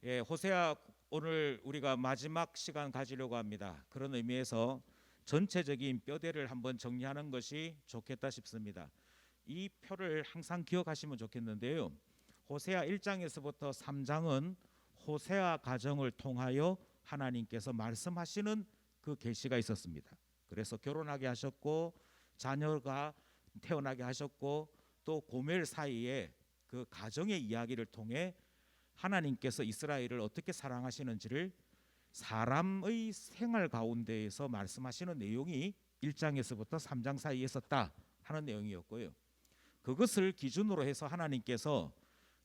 호세아 오늘 우리가 마지막 시간 가지려고 합니다. 그런 의미에서 전체적인 뼈대를 한번 정리하는 것이 좋겠다 싶습니다. 이 표를 항상 기억하시면 좋겠는데요. 호세아 1장에서부터 3장은 호세아 가정을 통하여 하나님께서 말씀하시는 그 계시가 있었습니다. 그래서 결혼하게 하셨고 자녀가 태어나게 하셨고 또 고멜 사이에 그 가정의 이야기를 통해 하나님께서 이스라엘을 어떻게 사랑하시는지를 사람의 생활 가운데에서 말씀하시는 내용이 1장에서부터 3장 사이에 있었다 하는 내용이었고요. 그것을 기준으로 해서 하나님께서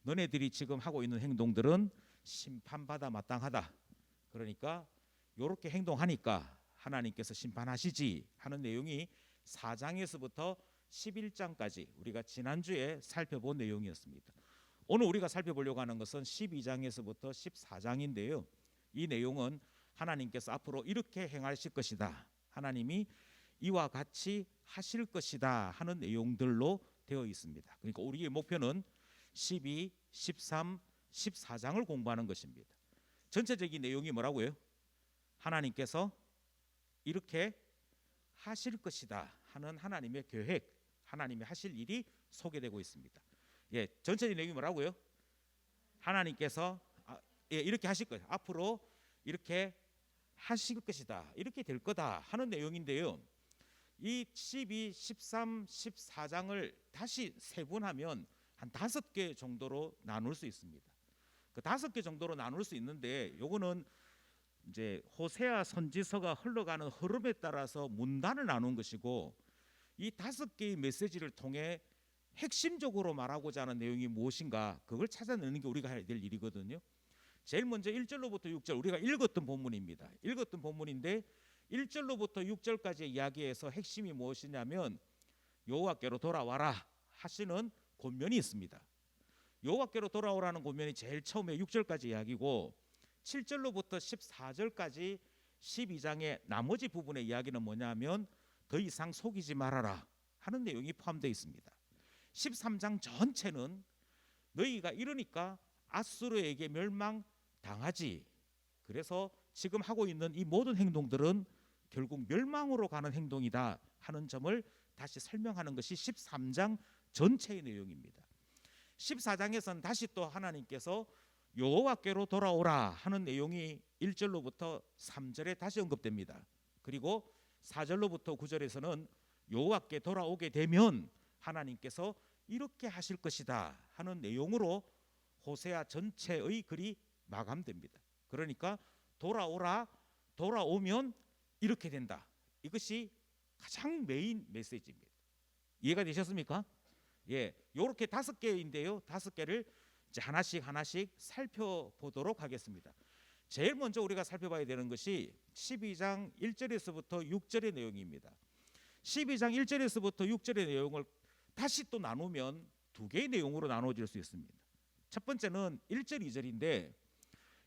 너네들이 지금 하고 있는 행동들은 심판받아 마땅하다. 그러니까 이렇게 행동하니까 하나님께서 심판하시지 하는 내용이 4장에서부터 11장까지 우리가 지난주에 살펴본 내용이었습니다. 오늘 우리가 살펴보려고 하는 것은 12장에서부터 14장인데요. 이 내용은 하나님께서 앞으로 이렇게 행하실 것이다, 하나님이 이와 같이 하실 것이다 하는 내용들로 되어 있습니다. 그러니까 우리의 목표는 12, 13, 14장을 공부하는 것입니다. 전체적인 내용이 뭐라고요? 하나님께서 이렇게 하실 것이다 하는 하나님의 계획, 하나님이 하실 일이 소개되고 있습니다. 전체적인 내용이 뭐라고요? 하나님께서 이렇게 하실 거예요. 앞으로 이렇게 하실 것이다, 이렇게 될 거다 하는 내용인데요. 이 12, 13, 14장을 다시 세분하면 한 5개 정도로 나눌 수 있습니다. 그 5개 정도로 나눌 수 있는데 요거는 이제 호세아 선지서가 흘러가는 흐름에 따라서 문단을 나눈 것이고, 이 5개의 메시지를 통해 핵심적으로 말하고자 하는 내용이 무엇인가 그걸 찾아내는 게 우리가 해야 될 일이거든요. 제일 먼저 1절로부터 6절 우리가 읽었던 본문입니다. 읽었던 본문인데 1절로부터 6절까지의 이야기에서 핵심이 무엇이냐면 여호와께로 돌아와라 하시는 권면이 있습니다. 여호와께로 돌아오라는 권면이 제일 처음에 6절까지 이야기고, 7절로부터 14절까지 12장의 나머지 부분의 이야기는 뭐냐면 더 이상 속이지 말아라 하는 내용이 포함되어 있습니다. 13장 전체는 너희가 이러니까 아수르에게 멸망당하지, 그래서 지금 하고 있는 이 모든 행동들은 결국 멸망으로 가는 행동이다 하는 점을 다시 설명하는 것이 13장 전체의 내용입니다. 14장에서는 다시 또 하나님께서 여호와께로 돌아오라 하는 내용이 1절로부터 3절에 다시 언급됩니다. 그리고 4절로부터 9절에서는 여호와께 돌아오게 되면 하나님께서 이렇게 하실 것이다 하는 내용으로 호세아 전체의 글이 마감됩니다. 그러니까 돌아오라, 돌아오면 이렇게 된다, 이것이 가장 메인 메시지입니다. 이해가 되셨습니까? 이렇게 5개인데요. 5개를 이제 하나씩 살펴보도록 하겠습니다. 제일 먼저 우리가 살펴봐야 되는 것이 12장 1절에서부터 6절의 내용입니다. 12장 1절에서부터 6절의 내용을 다시 또 나누면 2개의 내용으로 나눠질 수 있습니다. 첫 번째는 1절 2절인데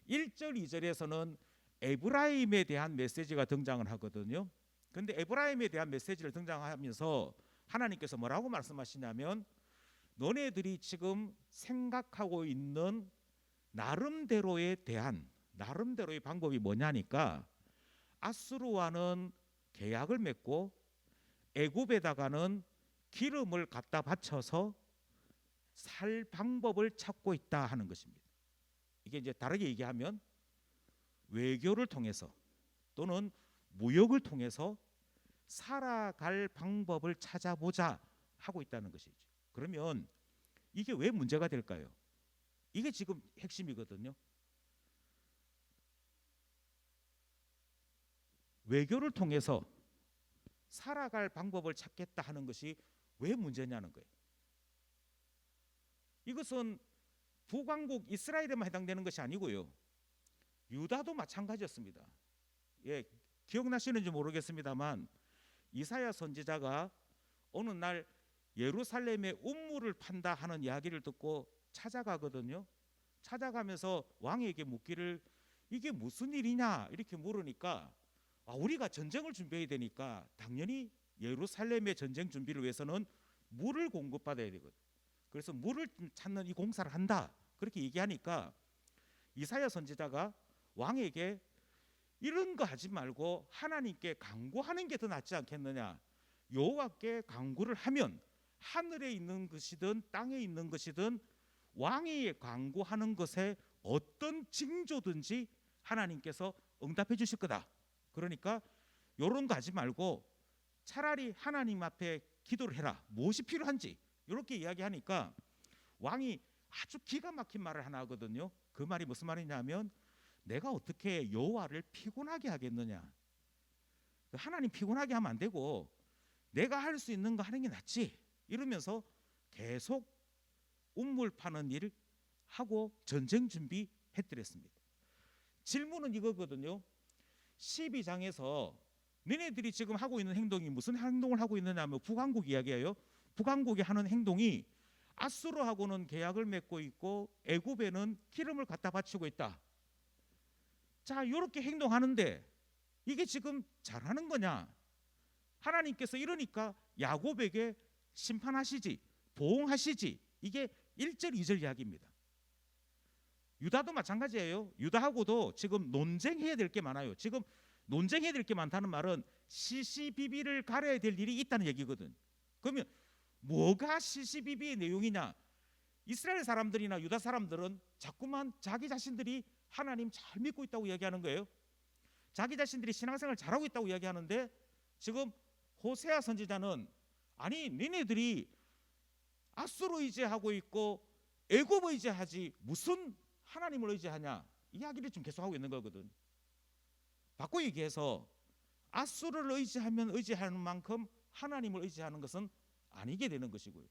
1절 2절에서는 에브라임에 대한 메시지가 등장을 하거든요. 그런데 에브라임에 대한 메시지를 등장하면서 하나님께서 뭐라고 말씀하시냐면 너네들이 지금 생각하고 있는 나름대로에 대한 나름대로의 방법이 뭐냐니까 아수르와는 계약을 맺고 애굽에다가는 기름을 갖다 바쳐서 살 방법을 찾고 있다 하는 것입니다. 이게 이제 다르게 얘기하면 외교를 통해서 또는 무역을 통해서 살아갈 방법을 찾아보자 하고 있다는 것이죠. 그러면 이게 왜 문제가 될까요? 이게 지금 핵심이거든요. 외교를 통해서 살아갈 방법을 찾겠다 하는 것이 왜 문제냐는 거예요. 이것은 북왕국 이스라엘에만 해당되는 것이 아니고요. 유다도 마찬가지였습니다. 기억나시는지 모르겠습니다만 이사야 선지자가 어느 날 예루살렘에 운물을 판다 하는 이야기를 듣고 찾아가거든요. 찾아가면서 왕에게 묻기를 이게 무슨 일이냐 이렇게 물으니까 우리가 전쟁을 준비해야 되니까 당연히 예루살렘의 전쟁 준비를 위해서는 물을 공급받아야 되거든. 그래서 물을 찾는 이 공사를 한다 그렇게 얘기하니까 이사야 선지자가 왕에게 이런 거 하지 말고 하나님께 간구하는 게 더 낫지 않겠느냐. 여호와께 간구를 하면 하늘에 있는 것이든 땅에 있는 것이든 왕이 간구하는 것에 어떤 징조든지 하나님께서 응답해 주실 거다. 그러니까 이런 거 하지 말고 차라리 하나님 앞에 기도를 해라. 무엇이 필요한지 이렇게 이야기하니까 왕이 아주 기가 막힌 말을 하나 하거든요. 그 말이 무슨 말이냐면 내가 어떻게 여호와를 피곤하게 하겠느냐. 하나님 피곤하게 하면 안 되고 내가 할 수 있는 거 하는 게 낫지. 이러면서 계속 우물 파는 일을 하고 전쟁 준비했더랬습니다. 질문은 이거거든요. 12장에서 너네들이 지금 하고 있는 행동이 무슨 행동을 하고 있느냐면 북왕국 이야기예요. 북왕국이 하는 행동이 아수르하고는 계약을 맺고 있고 애굽에는 기름을 갖다 바치고 있다. 자, 이렇게 행동하는데 이게 지금 잘하는 거냐? 하나님께서 이러니까 야곱에게 심판하시지, 보응하시지. 이게 1절 2절 이야기입니다. 유다도 마찬가지예요. 유다하고도 지금 논쟁해야 될 게 많아요. 지금 논쟁해야 될 게 많다는 말은 시시비비를 가려야 될 일이 있다는 얘기거든. 그러면 뭐가 시시비비의 내용이냐? 이스라엘 사람들이나 유다 사람들은 자꾸만 자기 자신들이 하나님 잘 믿고 있다고 이야기하는 거예요. 자기 자신들이 신앙생활 잘하고 있다고 이야기하는데 지금 호세아 선지자는 아니 니네들이 아수르 의지하고 있고 애굽 의지하지 무슨 하나님을 의지하냐 이야기를 좀 계속하고 있는 거거든. 바꿔 얘기해서 아수르를 의지하면 의지하는 만큼 하나님을 의지하는 것은 아니게 되는 것이고요.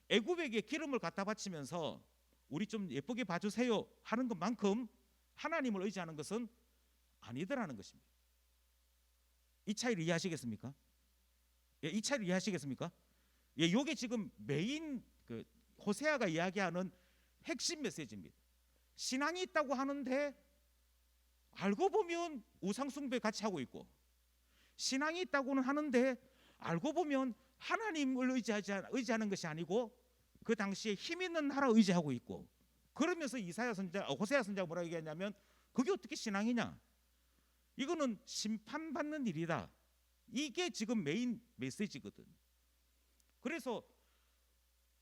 애굽에게 기름을 갖다 바치면서 우리 좀 예쁘게 봐주세요 하는 것만큼 하나님을 의지하는 것은 아니더라는 것입니다. 이 차이를 이해하시겠습니까? 예, 이 차이를 이해하시겠습니까? 예, 이게 지금 메인 그 호세아가 이야기하는 핵심 메시지입니다. 신앙이 있다고 하는데 알고 보면 우상숭배 같이 하고 있고, 신앙이 있다고는 하는데 알고 보면 하나님을 의지하는 것이 아니고 그 당시에 힘 있는 나라 의지하고 있고, 그러면서 호세아 선지자가 뭐라고 얘기하냐면 그게 어떻게 신앙이냐? 이거는 심판받는 일이다. 이게 지금 메인 메시지거든. 그래서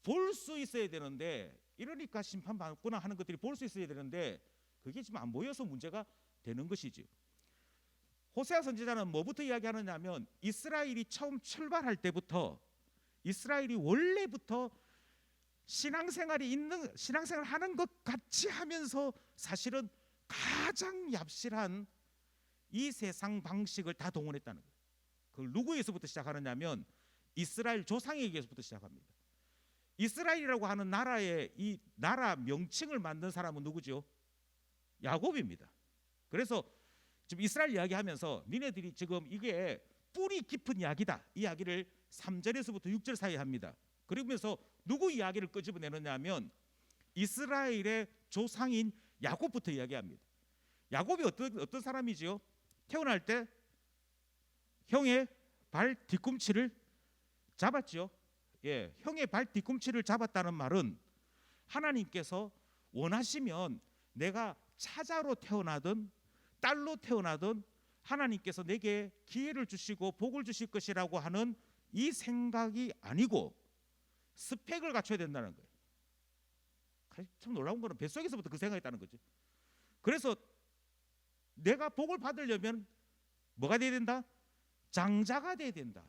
볼 수 있어야 되는데, 이러니까 심판받구나 하는 것들이 볼 수 있어야 되는데 그게 지금 안 보여서 문제가 되는 것이죠. 호세아 선지자는 뭐부터 이야기하느냐면 이스라엘이 처음 출발할 때부터 이스라엘이 원래부터 신앙생활을 하는 것 같이 하면서 사실은 가장 얍실한 이 세상 방식을 다 동원했다는 거예요. 그걸 누구에서부터 시작하느냐면 이스라엘 조상에게서부터 시작합니다. 이스라엘이라고 하는 나라의 이 나라 명칭을 만든 사람은 누구죠? 야곱입니다. 그래서 지금 이스라엘 이야기하면서 니네들이 지금 이게 뿌리 깊은 이야기다, 이 이야기를 3절에서부터 6절 사이에 합니다. 그러면서 누구 이야기를 끄집어내느냐면 이스라엘의 조상인 야곱부터 이야기합니다. 야곱이 어떤 사람이지요? 태어날 때 형의 발 뒤꿈치를 잡았죠. 예, 형의 발 뒤꿈치를 잡았다는 말은 하나님께서 원하시면 내가 차자로 태어나든 딸로 태어나든 하나님께서 내게 기회를 주시고 복을 주실 것이라고 하는 이 생각이 아니고 스펙을 갖춰야 된다는 거예요. 참 놀라운 거는 뱃속에서부터 그 생각이 있다는 거죠. 그래서 내가 복을 받으려면 뭐가 돼야 된다? 장자가 돼야 된다.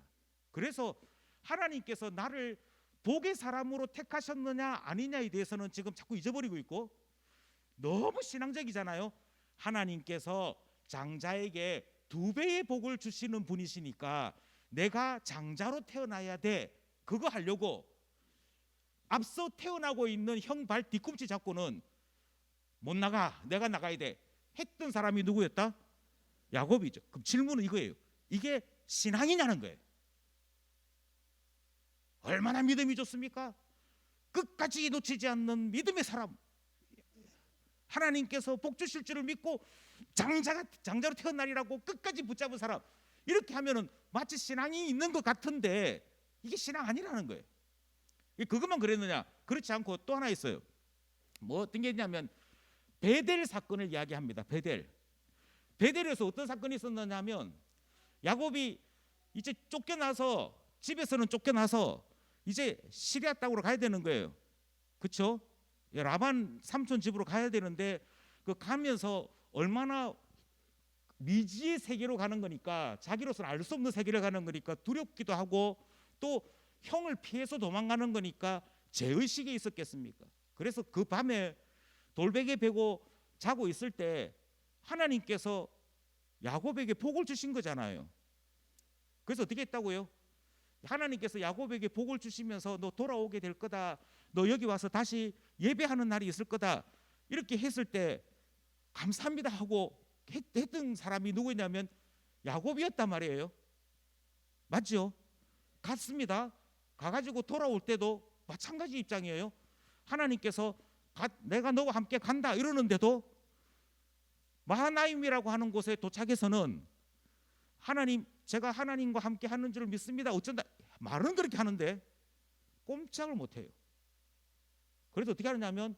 그래서 하나님께서 나를 복의 사람으로 택하셨느냐 아니냐에 대해서는 지금 자꾸 잊어버리고 있고, 너무 신앙적이잖아요. 하나님께서 장자에게 2배의 복을 주시는 분이시니까 내가 장자로 태어나야 돼. 그거 하려고 앞서 태어나고 있는 형 발 뒤꿈치 잡고는 못 나가, 내가 나가야 돼 했던 사람이 누구였다? 야곱이죠. 그럼 질문은 이거예요. 이게 신앙이냐는 거예요. 얼마나 믿음이 좋습니까? 끝까지 놓치지 않는 믿음의 사람, 하나님께서 복 주실 줄을 믿고 장자로 태어나리라고 끝까지 붙잡은 사람, 이렇게 하면은 마치 신앙이 있는 것 같은데 이게 신앙 아니라는 거예요. 그것만 그랬느냐? 그렇지 않고 또 하나 있어요. 뭐 어떤 게 있냐면 베델 사건을 이야기합니다. 베델에서 어떤 사건이 있었느냐면 야곱이 이제 쫓겨나서 집에서는 쫓겨나서 이제 시리아 땅으로 가야 되는 거예요. 그렇죠? 라반 삼촌 집으로 가야 되는데 그 가면서 얼마나 미지의 세계로 가는 거니까 자기로서는 알 수 없는 세계를 가는 거니까 두렵기도 하고 또 형을 피해서 도망가는 거니까 죄의식이 있었겠습니까? 그래서 그 밤에 돌베개 베고 자고 있을 때 하나님께서 야곱에게 복을 주신 거잖아요. 그래서 어떻게 했다고요? 하나님께서 야곱에게 복을 주시면서 너 돌아오게 될 거다. 너 여기 와서 다시 예배하는 날이 있을 거다. 이렇게 했을 때 감사합니다 하고 했던 사람이 누구냐면 야곱이었단 말이에요. 맞죠? 같습니다. 가가지고 돌아올 때도 마찬가지 입장이에요. 하나님께서 내가 너와 함께 간다 이러는데도 마하나임이라고 하는 곳에 도착해서는 하나님, 제가 하나님과 함께 하는 줄 믿습니다. 어쩐다 말은 그렇게 하는데 꼼짝을 못해요. 그래서 어떻게 하느냐면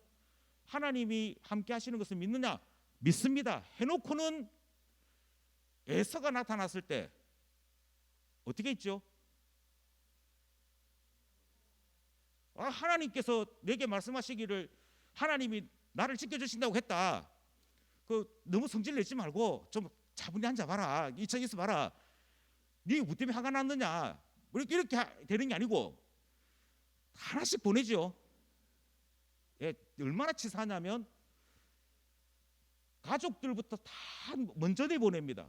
하나님이 함께 하시는 것을 믿느냐? 믿습니다 해놓고는 에서가 나타났을 때 어떻게 했죠? 하나님께서 내게 말씀하시기를 하나님이 나를 지켜주신다고 했다. 너무 성질 내지 말고 좀 차분히 앉아봐라. 있어 봐라. 네 뭐 때문에 화가 났느냐? 이렇게 되는 게 아니고 하나씩 보내죠. 얼마나 치사하냐면 가족들부터 다 먼저 내보냅니다.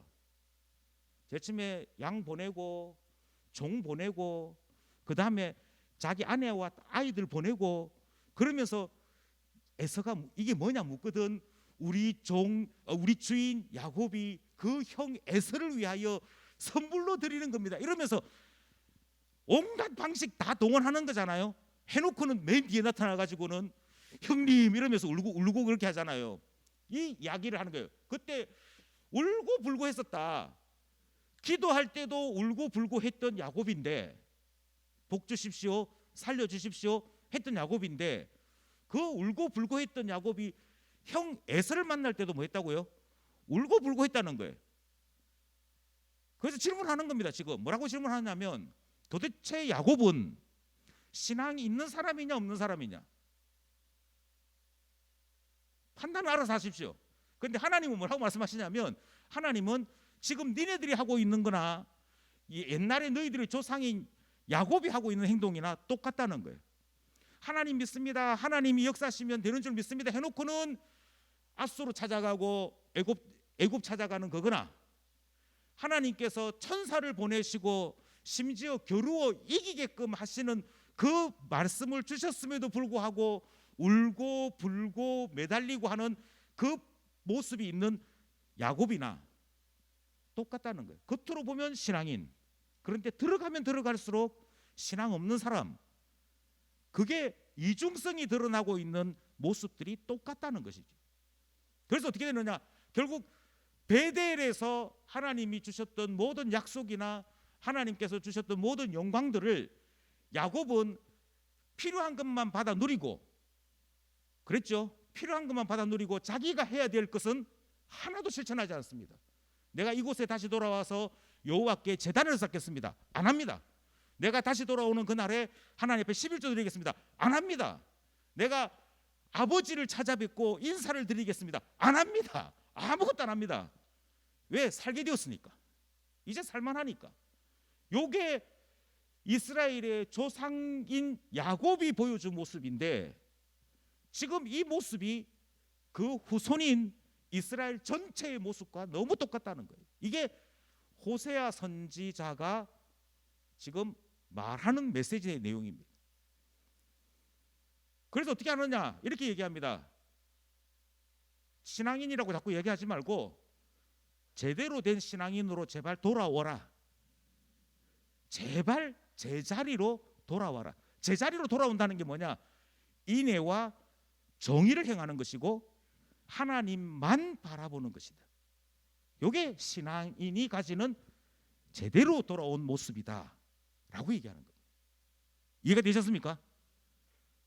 제쯤에 양 보내고 종 보내고 그 다음에 자기 아내와 아이들 보내고 그러면서 에서가 이게 뭐냐 묻거든. 우리 주인 야곱이 그 형 에서를 위하여 선물로 드리는 겁니다. 이러면서 온갖 방식 다 동원하는 거잖아요. 해놓고는 맨 뒤에 나타나가지고는 형님 이러면서 울고 그렇게 하잖아요. 이 이야기를 하는 거예요. 그때 울고 불고 했었다. 기도할 때도 울고 불고 했던 야곱인데 복 주십시오, 살려주십시오 했던 야곱인데 그 울고 불고 했던 야곱이 형 에서를 만날 때도 뭐 했다고요? 울고 불고 했다는 거예요. 그래서 질문하는 겁니다. 지금 뭐라고 질문하냐면 도대체 야곱은 신앙이 있는 사람이냐 없는 사람이냐 판단을 알아서 하십시오. 그런데 하나님은 뭐라고 말씀하시냐면 하나님은 지금 니네들이 하고 있는 거나 옛날에 너희들의 조상인 야곱이 하고 있는 행동이나 똑같다는 거예요. 하나님 믿습니다. 하나님이 역사하시면 되는 줄 믿습니다 해놓고는 앗수로 찾아가고 애굽 찾아가는 거거나 하나님께서 천사를 보내시고 심지어 겨루어 이기게끔 하시는 그 말씀을 주셨음에도 불구하고 울고 불고 매달리고 하는 그 모습이 있는 야곱이나 똑같다는 거예요. 겉으로 보면 신앙인, 그런데 들어가면 들어갈수록 신앙 없는 사람, 그게 이중성이 드러나고 있는 모습들이 똑같다는 것이죠. 그래서 어떻게 되느냐? 결국 베델에서 하나님이 주셨던 모든 약속이나 하나님께서 주셨던 모든 영광들을 야곱은 필요한 것만 받아 누리고 그랬죠. 필요한 것만 받아 누리고 자기가 해야 될 것은 하나도 실천하지 않습니다. 내가 이곳에 다시 돌아와서 여호와께 제단을 쌓겠습니다. 안 합니다. 내가 다시 돌아오는 그날에 하나님 앞에 11조 드리겠습니다. 안 합니다. 내가 아버지를 찾아뵙고 인사를 드리겠습니다. 안 합니다. 아무것도 안 합니다. 왜? 살게 되었으니까. 이제 살만하니까. 요게 이스라엘의 조상인 야곱이 보여준 모습인데 지금 이 모습이 그 후손인 이스라엘 전체의 모습과 너무 똑같다는 거예요. 이게 호세아 선지자가 지금 말하는 메시지의 내용입니다. 그래서 어떻게 하느냐 이렇게 얘기합니다. 신앙인이라고 자꾸 얘기하지 말고 제대로 된 신앙인으로 제발 돌아오라. 제발 제자리로 돌아와라. 제자리로 돌아온다는 게 뭐냐? 인애와 정의를 행하는 것이고 하나님만 바라보는 것이다. 이게 신앙인이 가지는 제대로 돌아온 모습이다 라고 얘기하는 거예요. 이해가 되셨습니까?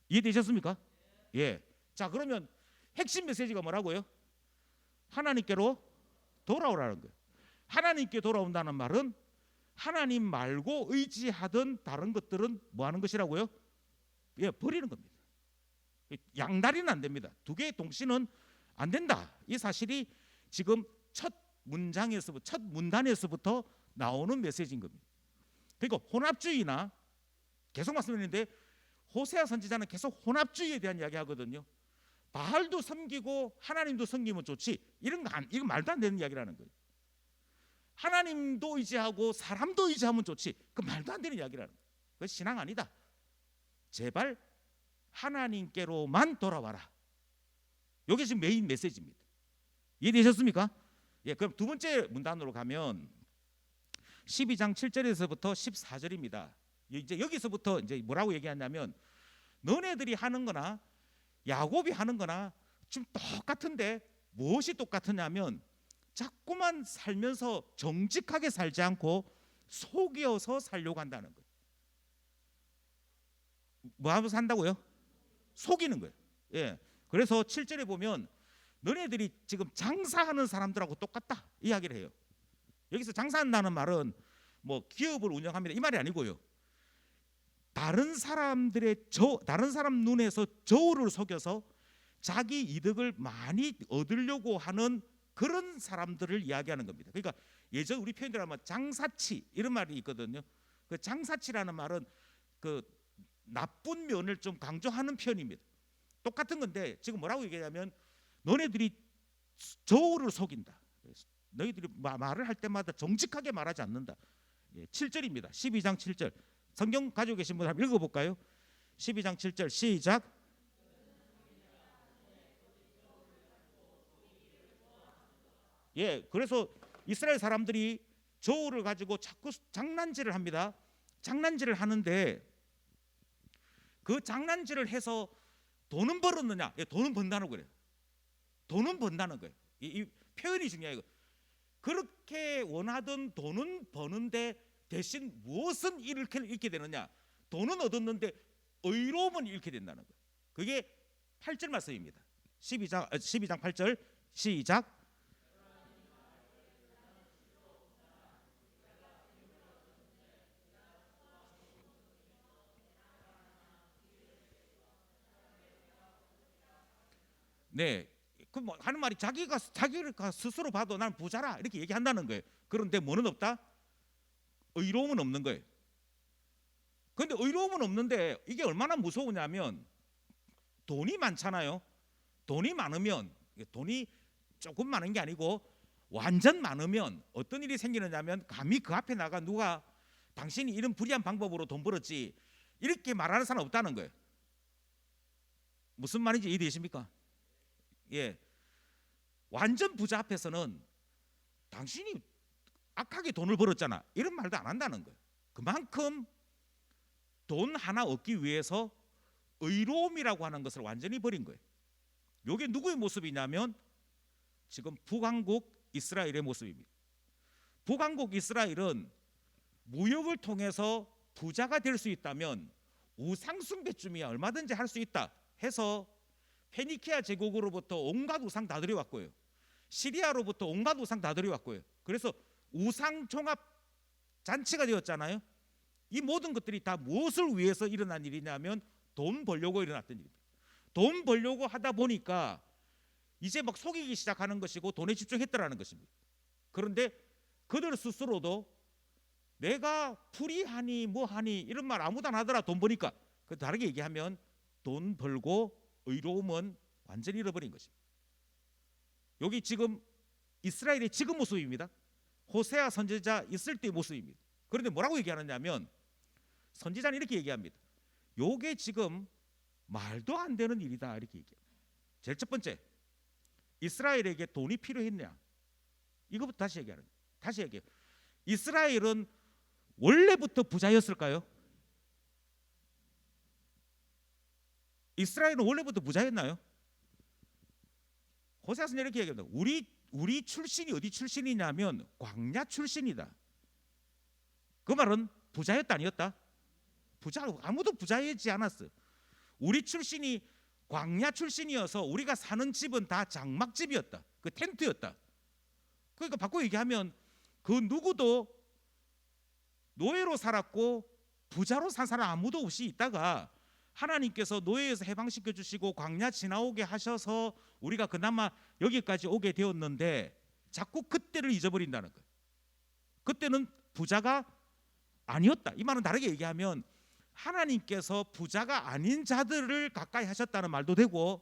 이해되셨습니까? 예. 자, 그러면 핵심 메시지가 뭐라고요? 하나님께로 돌아오라는 거예요. 하나님께 돌아온다는 말은 하나님 말고 의지하던 다른 것들은 뭐 하는 것이라고요? 예, 버리는 겁니다. 양다리는 안 됩니다. 두 개의 동시는 안 된다. 이 사실이 지금 첫 문단에서부터 나오는 메시지인 겁니다. 그리고 혼합주의나 계속 말씀드리는데 호세아 선지자는 계속 혼합주의에 대한 이야기 하거든요. 바알도 섬기고 하나님도 섬기면 좋지. 이건 말도 안 되는 이야기라는 거예요. 하나님도 의지하고 사람도 의지하면 좋지. 그 말도 안 되는 이야기라는 거예요. 그 신앙 아니다. 제발 하나님께로만 돌아와라. 이게 지금 메인 메시지입니다. 이해되셨습니까? 예, 그럼 두 번째 문단으로 가면 12장 7절에서부터 14절입니다. 이제 여기서부터 이제 뭐라고 얘기하냐면 너네들이 하는 거나 야곱이 하는 거나 좀 똑같은데 무엇이 똑같으냐면 자꾸만 살면서 정직하게 살지 않고 속여서 살려고 한다는 거예요. 뭐 하면서 산다고요? 속이는 거예요. 예. 그래서 7절에 보면 너네들이 지금 장사하는 사람들하고 똑같다 이야기를 해요. 여기서 장사한다는 말은 뭐 기업을 운영합니다 이 말이 아니고요. 다른 사람 눈에서 저울을 속여서 자기 이득을 많이 얻으려고 하는 그런 사람들을 이야기하는 겁니다. 그러니까 예전 우리 표현대로 하면 장사치 이런 말이 있거든요. 그 장사치라는 말은 그 나쁜 면을 좀 강조하는 표현입니다. 똑같은 건데 지금 뭐라고 얘기하냐면 너네들이 저울을 속인다. 너희들이 말을 할 때마다 정직하게 말하지 않는다. 7절입니다. 12장 7절. 성경 가지고 계신 분 한번 읽어볼까요? 12장 7절 시작. 예, 그래서 이스라엘 사람들이 저울을 가지고 자꾸 장난질을 합니다. 장난질을 하는데 그 장난질을 해서 돈은 벌었느냐? 예, 돈은 번다는 거예요. 돈은 번다는 거예요. 이 표현이 중요해요. 그렇게 원하던 돈은 버는데 대신 무엇은 잃게 되느냐? 돈은 얻었는데 의로움은 잃게 된다는 거예요. 그게 8절 말씀입니다. 12장 8절 시작. 네, 그 뭐 하는 말이 자기가 스스로 봐도 난 부자라 이렇게 얘기한다는 거예요. 그런데 뭐는 없다? 의로움은 없는 거예요. 그런데 의로움은 없는데 이게 얼마나 무서우냐면 돈이 많잖아요. 돈이 많으면 돈이 조금 많은 게 아니고 완전 많으면 어떤 일이 생기느냐면 감히 그 앞에 나가 누가 당신이 이런 불의한 방법으로 돈 벌었지 이렇게 말하는 사람 없다는 거예요. 무슨 말인지 이해되십니까? 예, 완전 부자 앞에서는 당신이 악하게 돈을 벌었잖아 이런 말도 안 한다는 거예요. 그만큼 돈 하나 얻기 위해서 의로움이라고 하는 것을 완전히 버린 거예요. 이게 누구의 모습이냐면 지금 북왕국 이스라엘의 모습입니다. 북왕국 이스라엘은 무역을 통해서 부자가 될 수 있다면 우상숭배쯤이야 얼마든지 할 수 있다 해서 페니키아 제국으로부터 온갖 우상 다 들여왔고요. 시리아로부터 온갖 우상 다 들여왔고요. 그래서 우상 종합 잔치가 되었잖아요. 이 모든 것들이 다 무엇을 위해서 일어난 일이냐면 돈 벌려고 일어났던 일입니다. 돈 벌려고 하다 보니까 이제 막 속이기 시작하는 것이고 돈에 집중했더라는 것입니다. 그런데 그들 스스로도 내가 불의하니 뭐하니 이런 말 아무도 안 하더라. 돈 버니까. 그 다르게 얘기하면 돈 벌고 의로움은 완전히 잃어버린 것입니다. 여기 지금 이스라엘의 지금 모습입니다. 호세아 선지자 있을 때의 모습입니다. 그런데 뭐라고 얘기하느냐면 선지자는 이렇게 얘기합니다. 요게 지금 말도 안 되는 일이다 이렇게 얘기해요. 제일 첫 번째, 이스라엘에게 돈이 필요했냐? 이거부터 다시 얘기하는 거예요. 다시 얘기해요. 이스라엘은 원래부터 부자였을까요? 이스라엘은 원래부터 부자였나요? 호세아 선지자는 이렇게 얘기합니다. 우리 출신이 어디 출신이냐면 광야 출신이다. 그 말은 부자였다 아니었다? 부자 아무도 부자이지 않았어요. 우리 출신이 광야 출신이어서 우리가 사는 집은 다 장막집이었다. 그 텐트였다. 그러니까 바꿔 얘기하면 그 누구도 노예로 살았고 부자로 산 사람 아무도 없이 있다가 하나님께서 노예에서 해방시켜 주시고 광야 지나오게 하셔서 우리가 그나마 여기까지 오게 되었는데 자꾸 그때를 잊어버린다는 거예요. 그때는 부자가 아니었다. 이 말은 다르게 얘기하면 하나님께서 부자가 아닌 자들을 가까이 하셨다는 말도 되고,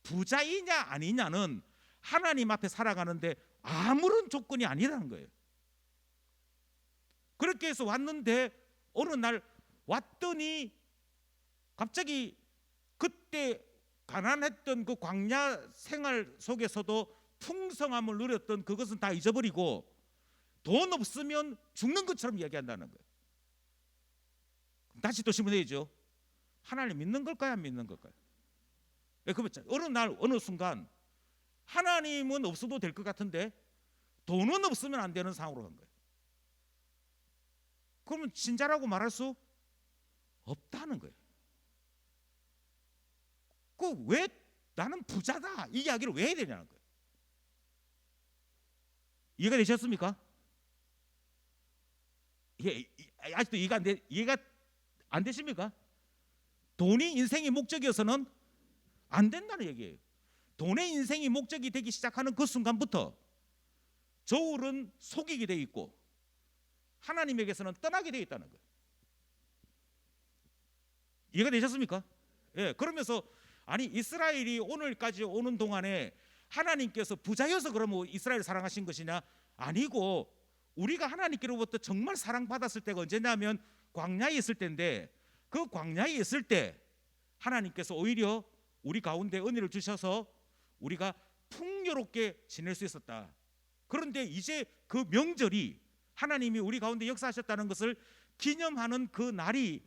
부자이냐 아니냐는 하나님 앞에 살아가는데 아무런 조건이 아니라는 거예요. 그렇게 해서 왔는데 어느 날 왔더니 갑자기 그때 가난했던 그 광야 생활 속에서도 풍성함을 누렸던 그것은 다 잊어버리고 돈 없으면 죽는 것처럼 이야기한다는 거예요. 다시 또 질문해야죠. 하나님 믿는 걸까요, 안 믿는 걸까요? 그러면 어느 날 어느 순간 하나님은 없어도 될 것 같은데 돈은 없으면 안 되는 상황으로 간 거예요. 그러면 신자라고 말할 수 없다는 거예요. 그 왜 나는 부자다 이 이야기를 왜 해야 되냐는 거예요. 이해가 되셨습니까? 아직도 이해가 안 되십니까? 돈이 인생의 목적이어서는 안 된다는 얘기예요. 돈의 인생이 목적이 되기 시작하는 그 순간부터 저울은 속이게 돼 있고 하나님에게서는 떠나게 돼 있다는 거예요. 이해가 되셨습니까? 예, 그러면서 아니 이스라엘이 오늘까지 오는 동안에 하나님께서 부자여서 그러면 이스라엘을 사랑하신 것이냐? 아니고 우리가 하나님께로부터 정말 사랑받았을 때가 언제냐면 광야에 있을 때인데, 그 광야에 있을 때 하나님께서 오히려 우리 가운데 은혜를 주셔서 우리가 풍요롭게 지낼 수 있었다. 그런데 이제 그 명절이 하나님이 우리 가운데 역사하셨다는 것을 기념하는 그 날이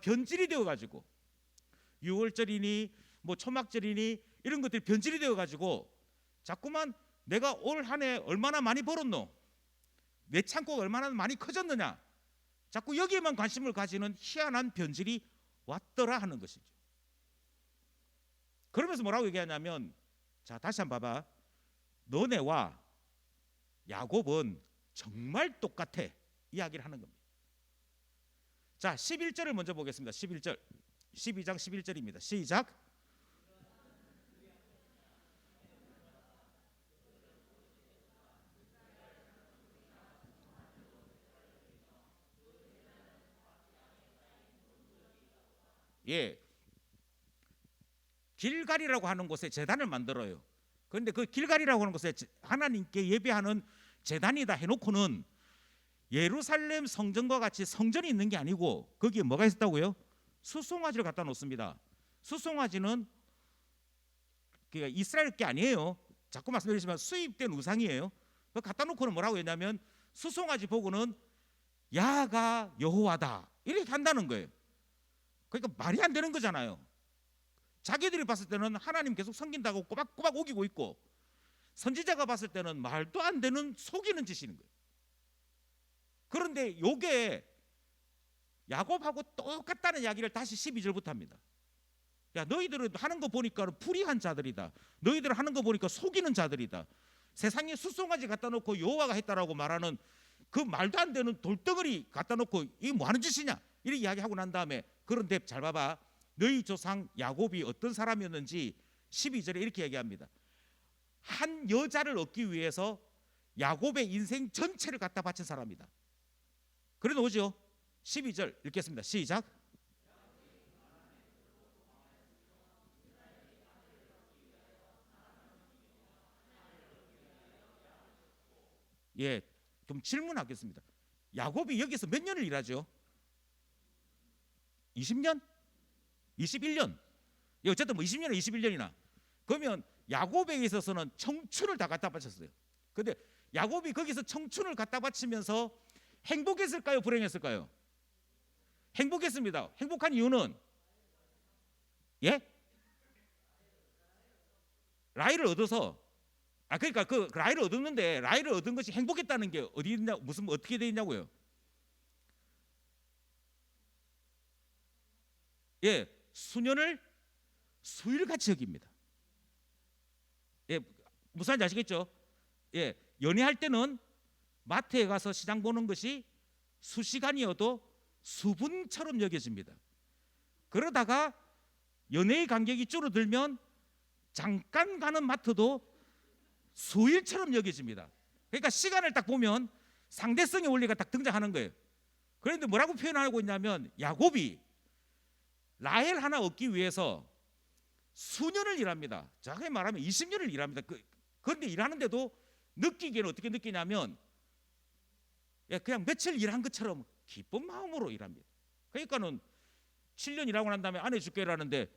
변질이 되어가지고 6월절이니 뭐 초막절이니 이런 것들이 변질이 되어가지고 자꾸만 내가 올 한 해 얼마나 많이 벌었노, 내 창고가 얼마나 많이 커졌느냐, 자꾸 여기에만 관심을 가지는 희한한 변질이 왔더라 하는 것이죠. 그러면서 뭐라고 얘기하냐면, 자 다시 한번 봐봐. 너네와 야곱은 정말 똑같아 이야기를 하는 겁니다. 자 11절을 먼저 보겠습니다. 11절 12장 11절입니다. 시작. 예, 길갈이라고 하는 곳에 제단을 만들어요. 그런데 그 길갈이라고 하는 곳에 하나님께 예배하는 제단이다 해놓고는 예루살렘 성전과 같이 성전이 있는 게 아니고 거기에 뭐가 있었다고요? 수송아지를 갖다 놓습니다. 수송아지는 이스라엘 게 아니에요. 자꾸 말씀드리지만 수입된 우상이에요. 그 갖다 놓고는 뭐라고 했냐면 수송아지 보고는 야가 여호와다 이렇게 한다는 거예요. 그러니까 말이 안 되는 거잖아요. 자기들이 봤을 때는 하나님 계속 섬긴다고 꼬박꼬박 우기고 있고, 선지자가 봤을 때는 말도 안 되는 속이는 짓이는 거예요. 그런데 요게 야곱하고 똑같다는 이야기를 다시 12절부터 합니다. 야 너희들은 하는 거 보니까 불의한 자들이다. 너희들 하는 거 보니까 속이는 자들이다. 세상에 수송아지 갖다 놓고 여호와가 했다라고 말하는 그 말도 안 되는 돌덩어리 갖다 놓고 이게 뭐 하는 짓이냐 이렇게 이야기하고 난 다음에, 그런데 잘 봐봐. 너희 조상 야곱이 어떤 사람이었는지 12절에 이렇게 얘기합니다. 한 여자를 얻기 위해서 야곱의 인생 전체를 갖다 바친 사람이다. 그래 놓으죠. 12절 읽겠습니다. 시작. 예, 좀 질문하겠습니다. 야곱이 여기서 몇 년을 일하죠? 20년? 21년? 예, 어쨌든 뭐 20년이나 21년이나. 그러면 야곱에 있어서는 청춘을 다 갖다 바쳤어요. 근데 야곱이 거기서 청춘을 갖다 바치면서 행복했을까요? 불행했을까요? 행복했습니다. 행복한 이유는 예? 라이를 얻어서, 그러니까 그 라이를 얻었는데 라이를 얻은 것이 행복했다는 게 어디 있냐, 무슨 어떻게 돼 있냐고요? 예, 수년을 수일같이 여깁니다. 예, 무슨 말인지 아시겠죠? 예, 연애할 때는 마트에 가서 시장 보는 것이 수시간이어도 수분처럼 여겨집니다. 그러다가 연애의 간격이 줄어들면 잠깐 가는 마트도 수일처럼 여겨집니다. 그러니까 시간을 딱 보면 상대성의 원리가 딱 등장하는 거예요. 그런데 뭐라고 표현하고 있냐면 야곱이 라헬 하나 얻기 위해서 수년을 일합니다. 정확히 말하면 20년을 일합니다. 그런데 일하는데도 느끼기에는 어떻게 느끼냐면 그냥 며칠 일한 것처럼 기쁜 마음으로 일합니다. 그러니까는 7년 일하고 난 다음에 아내 줄게라는데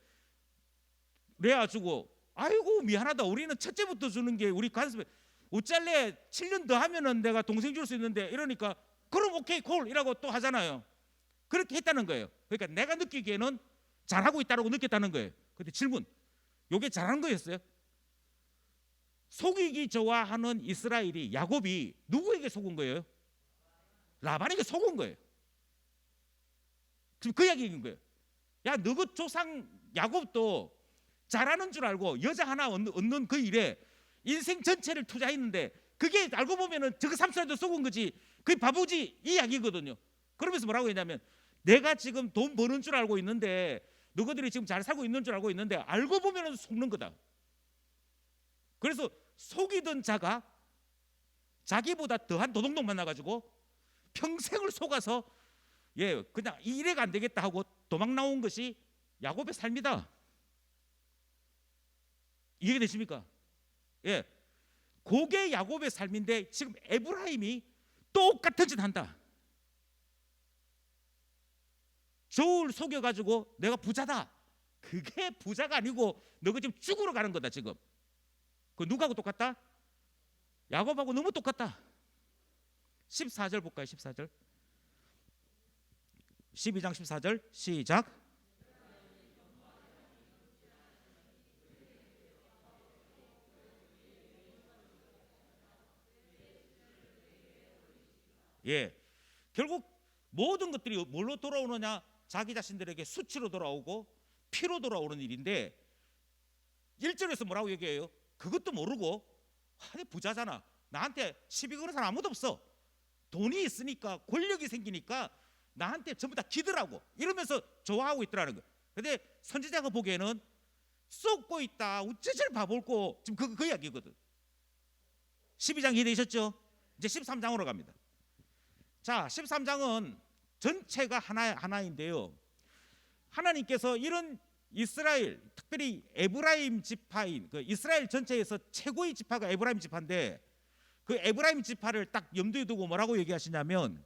레아 주고 아이고 미안하다. 우리는 첫째부터 주는 게 우리 가슴에 어쩔래 7년 더 하면은 내가 동생 줄 수 있는데 이러니까 그럼 오케이 콜 이라고 또 하잖아요. 그렇게 했다는 거예요. 그러니까 내가 느끼기에는 잘하고 있다고 느꼈다는 거예요. 근데 질문, 이게 잘하는 거였어요? 속이기 좋아하는 이스라엘이 야곱이 누구에게 속은 거예요? 라반에게 속은 거예요. 지금 그 이야기인 거예요. 야, 너그 조상 야곱도 잘하는 줄 알고 여자 하나 얻는 그 일에 인생 전체를 투자했는데 그게 알고 보면은 저거 삼촌한테 속은 거지. 그게 바보지 이 이야기거든요. 그러면서 뭐라고 했냐면 내가 지금 돈 버는 줄 알고 있는데 너희들이 지금 잘 살고 있는 줄 알고 있는데 알고 보면은 속는 거다. 그래서 속이던 자가 자기보다 더한 도둑놈 만나가지고 평생을 속아서 그냥 이 일해가 안 되겠다 하고 도망 나온 것이 야곱의 삶이다. 이해가 되십니까? 예, 그게 야곱의 삶인데 지금 에브라임이 똑같은 짓 한다. 저울 속여가지고 내가 부자다. 그게 부자가 아니고 너가 지금 죽으러 가는 거다 지금. 그 누구하고 똑같다? 야곱하고 너무 똑같다. 14절 볼까요? 14절 12장 14절 시작. 결국 모든 것들이 뭘로 돌아오느냐? 자기 자신들에게 수치로 돌아오고 피로 돌아오는 일인데 1절에서 뭐라고 얘기해요? 그것도 모르고 부자잖아. 나한테 시비 거는 사람 아무도 없어. 돈이 있으니까 권력이 생기니까 나한테 전부 다 기더라고 이러면서 좋아하고 있더라는 거예요. 근데 선지자가 보기에는 쏟고 있다. 우째절 바볼고 지금 그 이야기거든. 12장 이해되셨죠? 이제 13장으로 갑니다. 자, 13장은 전체가 하나인데요. 하나님께서 이런 이스라엘, 특별히 에브라임 지파인 그 이스라엘 전체에서 최고의 지파가 에브라임 지파인데 그 에브라임 지파를 딱 염두에 두고 뭐라고 얘기하시냐면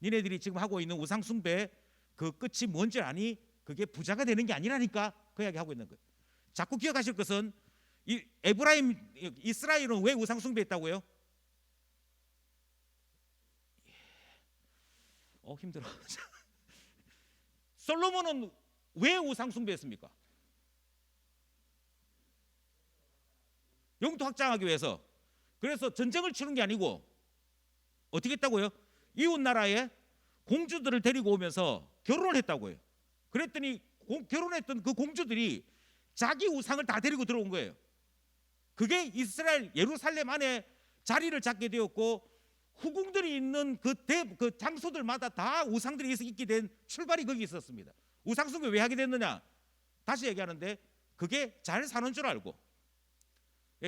니네들이 지금 하고 있는 우상 숭배 그 끝이 뭔지 아니? 그게 부자가 되는 게 아니라니까 그 이야기 하고 있는 거예요. 자꾸 기억하실 것은 이 에브라임 이스라엘은 왜 우상 숭배했다고요? 힘들어. 솔로몬은 왜 우상 숭배했습니까? 영토 확장하기 위해서. 그래서 전쟁을 치는 게 아니고 어떻게 했다고요? 이웃 나라에 공주들을 데리고 오면서 결혼을 했다고요. 그랬더니 결혼했던 그 공주들이 자기 우상을 다 데리고 들어온 거예요. 그게 이스라엘 예루살렘 안에 자리를 잡게 되었고 후궁들이 있는 그 장소들마다 다 우상들이 있게 된 출발이 거기 있었습니다. 우상 숭배 왜 하게 됐느냐? 다시 얘기하는데 그게 잘 사는 줄 알고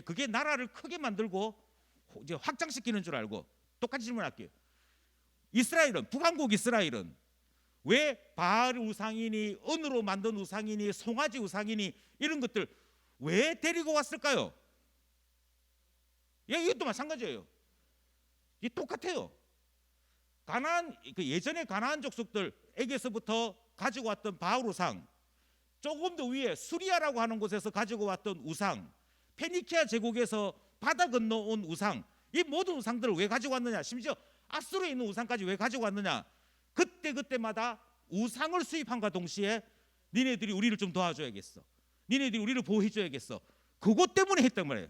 그게 나라를 크게 만들고 이제 확장시키는 줄 알고. 똑같이 질문할게요. 이스라엘은 북왕국 이스라엘은 왜 바알 우상이니 은으로 만든 우상이니 송아지 우상이니 이런 것들 왜 데리고 왔을까요? 이것도 마찬가지예요. 이 똑같아요. 예전에 가나안 족속들에게서부터 가지고 왔던 바알 우상, 조금 더 위에 수리아라고 하는 곳에서 가지고 왔던 우상, 페니키아 제국에서 바다 건너온 우상, 이 모든 우상들을 왜 가지고 왔느냐? 심지어 아수르에 있는 우상까지 왜 가지고 왔느냐? 그때마다 우상을 수입함과 동시에 니네들이 우리를 좀 도와줘야겠어. 니네들이 우리를 보호해줘야겠어. 그것 때문에 했단 말이에요.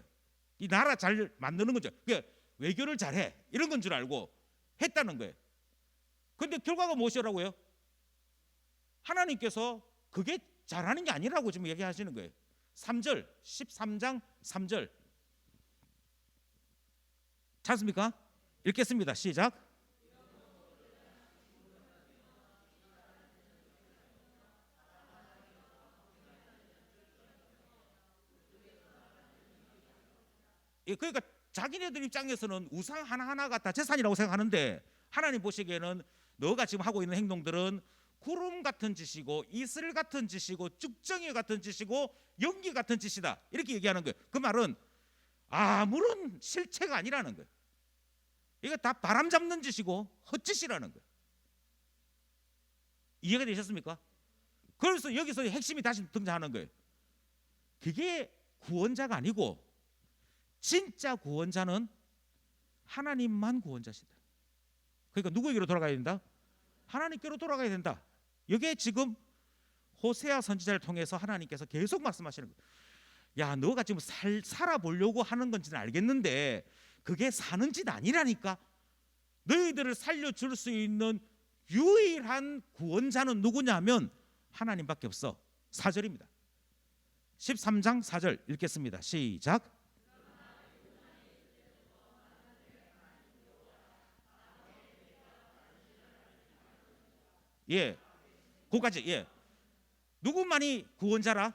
이 나라 잘 만드는 거죠. 그러니까 외교를 잘해 이런 건 줄 알고 했다는 거예요. 그런데 결과가 무엇이라고요? 하나님께서 그게 잘하는 게 아니라고 지금 얘기하시는 거예요. 3절, 13장 3절. 찾습니까? 읽겠습니다. 시작. 그러니까 자기네들 입장에서는 우상 하나하나가 다 재산이라고 생각하는데 하나님 보시기에는 너가 지금 하고 있는 행동들은 구름 같은 짓이고 이슬 같은 짓이고 쭉정이 같은 짓이고 연기 같은 짓이다, 이렇게 얘기하는 거예요. 그 말은 아무런 실체가 아니라는 거예요. 이거 다 바람 잡는 짓이고 헛짓이라는 거예요. 이해가 되셨습니까? 그래서 여기서 핵심이 다시 등장하는 거예요. 그게 구원자가 아니고 진짜 구원자는 하나님만 구원자시다. 그러니까 누구에게로 돌아가야 된다? 하나님께로 돌아가야 된다. 이게 지금 호세아 선지자를 통해서 하나님께서 계속 말씀하시는 거예요. 야, 너가 지금 살아보려고 하는 건지는 알겠는데 그게 사는 짓 아니라니까. 너희들을 살려줄 수 있는 유일한 구원자는 누구냐면 하나님밖에 없어. 4절입니다. 13장 4절 읽겠습니다. 시작. 예, 그까지. 예, 누구만이 구원자라?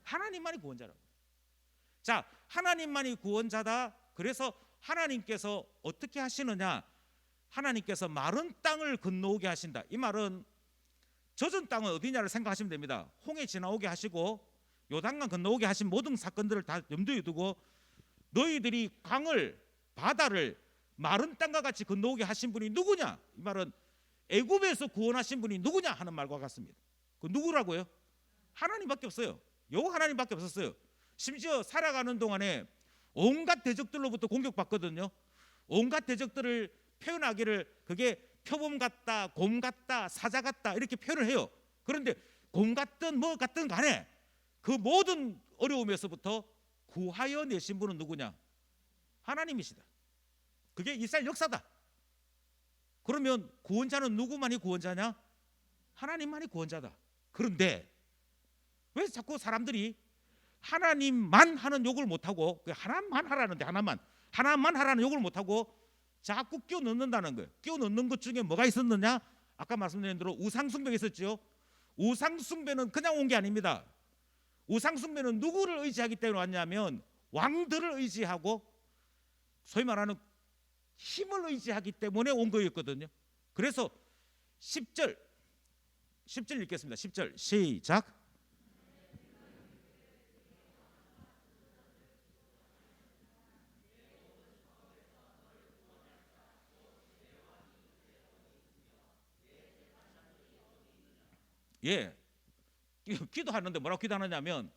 하나님만이 구원자라. 자, 하나님만이 구원자다. 그래서 하나님께서 어떻게 하시느냐? 하나님께서 마른 땅을 건너오게 하신다. 이 말은 젖은 땅은 어디냐를 생각하시면 됩니다. 홍해 지나오게 하시고 요단강 건너오게 하신 모든 사건들을 다 염두에 두고 너희들이 강을, 바다를 마른 땅과 같이 건너오게 하신 분이 누구냐? 이 말은 애굽에서 구원하신 분이 누구냐 하는 말과 같습니다. 그 누구라고요? 하나님밖에 없어요. 여호와 하나님밖에 없었어요. 심지어 살아가는 동안에 온갖 대적들로부터 공격받거든요. 온갖 대적들을 표현하기를 그게 표범 같다, 곰 같다, 사자 같다 이렇게 표현을 해요. 그런데 곰 같든 뭐 같든 간에 그 모든 어려움에서부터 구하여 내신 분은 누구냐? 하나님이시다. 그게 이스라엘 역사다. 그러면 구원자는 누구만이 구원자냐? 하나님만이 구원자다. 그런데 왜 자꾸 사람들이 하나님만 하는 욕을 못하고 하나만 하라는데 하나만 하라는 욕을 못하고 자꾸 끼워 넣는다는 거예요. 끼워 넣는 것 중에 뭐가 있었느냐? 아까 말씀드린 대로 우상숭배가 있었죠. 우상숭배는 그냥 온 게 아닙니다. 우상숭배는 누구를 의지하기 때문에 왔냐면 왕들을 의지하고 소위 말하는 힘을 의지하기 때문에 온 거였거든요. 그래서 10절 읽겠습니다. 10절 시작. 예, 기도하는데 뭐라고 기도하느냐면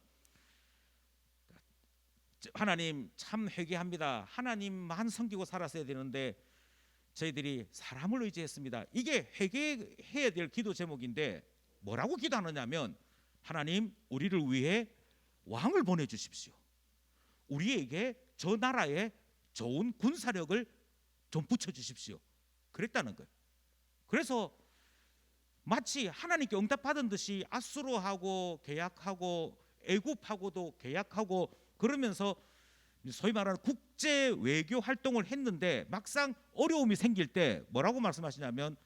하나님 참 회개합니다. 하나님만 섬기고 살았어야 되는데 저희들이 사람을 의지했습니다. 이게 회개해야 될 기도 제목인데 뭐라고 기도하느냐면 하나님 우리를 위해 왕을 보내주십시오. 우리에게 저 나라에 좋은 군사력을 좀 붙여주십시오. 그랬다는 거예요. 그래서 마치 하나님께 응답받은 듯이 아수르하고 계약하고 애굽하고도 계약하고 그러면서 소위 말하는 국제 외교 활동을 했는데 막상 어려움이 생길 때 뭐라고 말씀하시냐면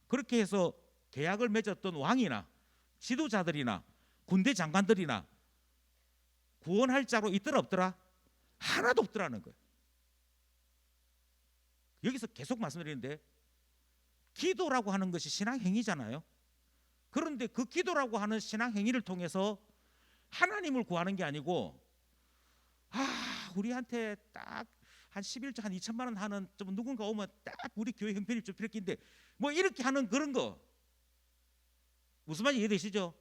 그렇게 해서 계약을 맺었던 왕이나 지도자들이나 군대 장관들이나 구원할 자로 있더라 없더라? 하나도 없더라는 거예요. 여기서 계속 말씀드리는데 기도라고 하는 것이 신앙행위잖아요. 그런데 그 기도라고 하는 신앙행위를 통해서 하나님을 구하는 게 아니고 우리한테 딱 한 11조 한 2천만 원 하는 좀 누군가 오면 딱 우리 교회 형편이 좀 필요한데 뭐 이렇게 하는 그런 거 무슨 말인지 이해되시죠?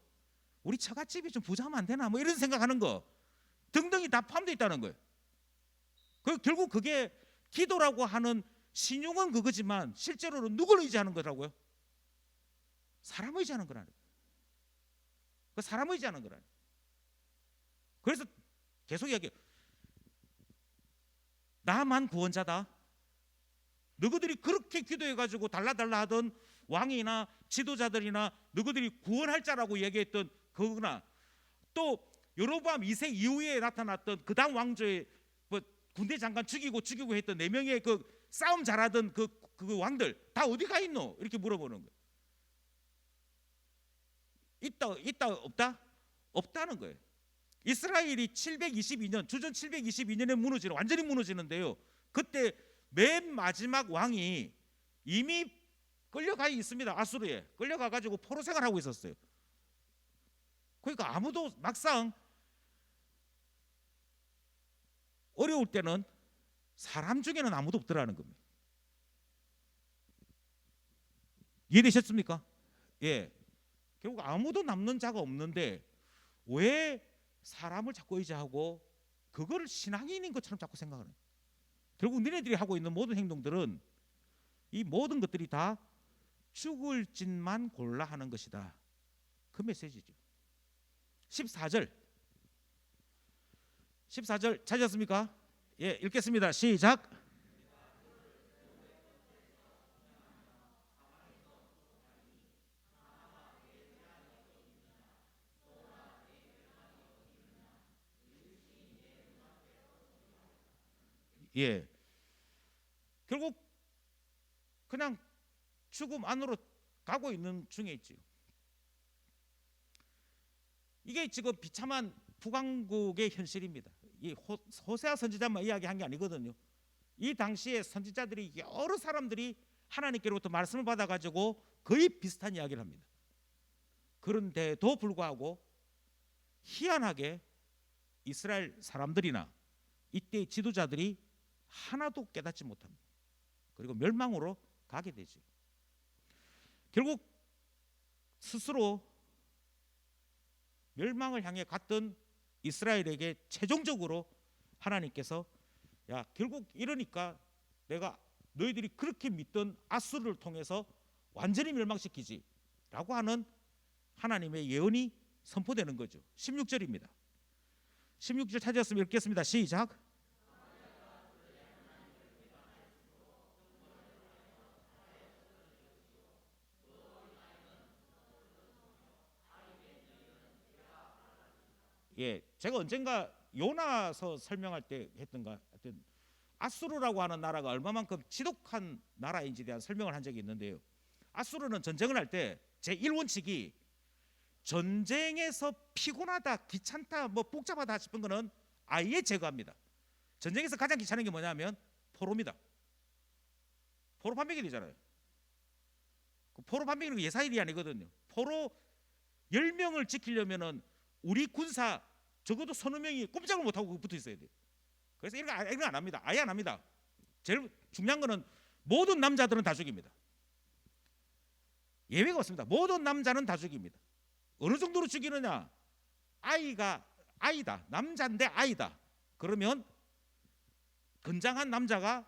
우리 처갓집이 좀 부자하면 안 되나 뭐 이런 생각하는 거 등등이 다 포함되어 있다는 거예요. 결국 그게 기도라고 하는 신용은 그거지만 실제로는 누굴 의지하는 거라고요? 사람 의지하는 거라는 거예요. 그 사람 의지하는 거라는 거예요. 그래서 계속 이야기해요. 나만 구원자다. 너희들이 그렇게 기도해가지고 달라달라 하던 왕이나 지도자들이나 너희들이 구원할 자라고 얘기했던 그거나 또 여로보암 2세 이후에 나타났던 그 다음 왕조의 뭐 군대 장관 죽이고 했던 4명의 그 싸움 잘하던 그 왕들 다 어디 가 있노? 이렇게 물어보는 거예요. 있다 없다? 없다는 거예요. 이스라엘이 722년 주전 722년에 완전히 무너지는데요. 그때 맨 마지막 왕이 이미 끌려가 있습니다. 아수르에 끌려가 가지고 포로 생활하고 있었어요. 그러니까 아무도 막상 어려울 때는 사람 중에는 아무도 없더라는 겁니다. 이해되셨습니까? 예. 결국 아무도 남는 자가 없는데 왜 사람을 자꾸 의지하고 그거를 신앙인인 것처럼 자꾸 생각하는 거예요. 결국 너네들이 하고 있는 모든 행동들은 이 모든 것들이 다 죽을 짓만 골라 하는 것이다. 그 메시지죠. 14절 찾으셨습니까? 예, 읽겠습니다. 시작. 예. 결국 그냥 죽음 안으로 가고 있는 중에 있지요. 이게 지금 비참한 북왕국의 현실입니다. 이 호세아 선지자만 이야기한 게 아니거든요. 이 당시에 선지자들이 여러 사람들이 하나님께로부터 말씀을 받아가지고 거의 비슷한 이야기를 합니다. 그런데도 불구하고 희한하게 이스라엘 사람들이나 이때 지도자들이 하나도 깨닫지 못합니다. 그리고 멸망으로 가게 되죠. 결국 스스로 멸망을 향해 갔던 이스라엘에게 최종적으로 하나님께서 야, 결국 이러니까 내가 너희들이 그렇게 믿던 아수르를 통해서 완전히 멸망시키지 라고 하는 하나님의 예언이 선포되는 거죠. 16절입니다. 16절 찾았으면 읽겠습니다. 시작. 예, 제가 언젠가 요나서 설명할 때 했던가 하여튼 아수르라고 하는 나라가 얼마만큼 지독한 나라인지에 대한 설명을 한 적이 있는데요. 아수르는 전쟁을 할 때 제1원칙이 전쟁에서 피곤하다, 귀찮다, 뭐 복잡하다 싶은 거는 아예 제거합니다. 전쟁에서 가장 귀찮은 게 뭐냐면 포로입니다. 포로 판매기 되잖아요. 포로 판매기는 예사일이 아니거든요. 포로 10명을 지키려면은 우리 군사 적어도 서너 명이 꼼짝을 못하고 붙어 있어야 돼요. 그래서 이런 거 안 합니다. 아예 안 합니다. 제일 중요한 거는 모든 남자들은 다 죽입니다. 예외가 없습니다. 모든 남자는 다 죽입니다. 어느 정도로 죽이느냐? 아이다. 남자인데 아이다. 그러면 건장한 남자가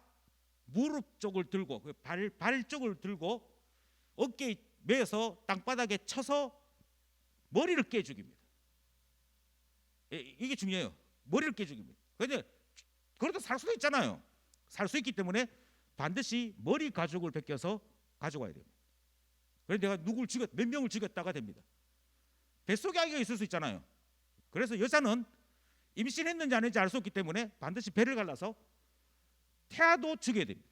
무릎 쪽을 들고 발 쪽을 들고 어깨에 매서 땅바닥에 쳐서 머리를 깨 죽입니다. 이게 중요해요. 머리를 깨 죽입니다. 그런데 그래도 살 수도 있잖아요. 살 수 있기 때문에 반드시 머리 가죽을 벗겨서 가져가야 됩니다. 그래서 내가 몇 명을 죽였다가 됩니다. 뱃속에 아기가 있을 수 있잖아요. 그래서 여자는 임신했는지 안 했는지 알 수 없기 때문에 반드시 배를 갈라서 태아도 죽여야 됩니다.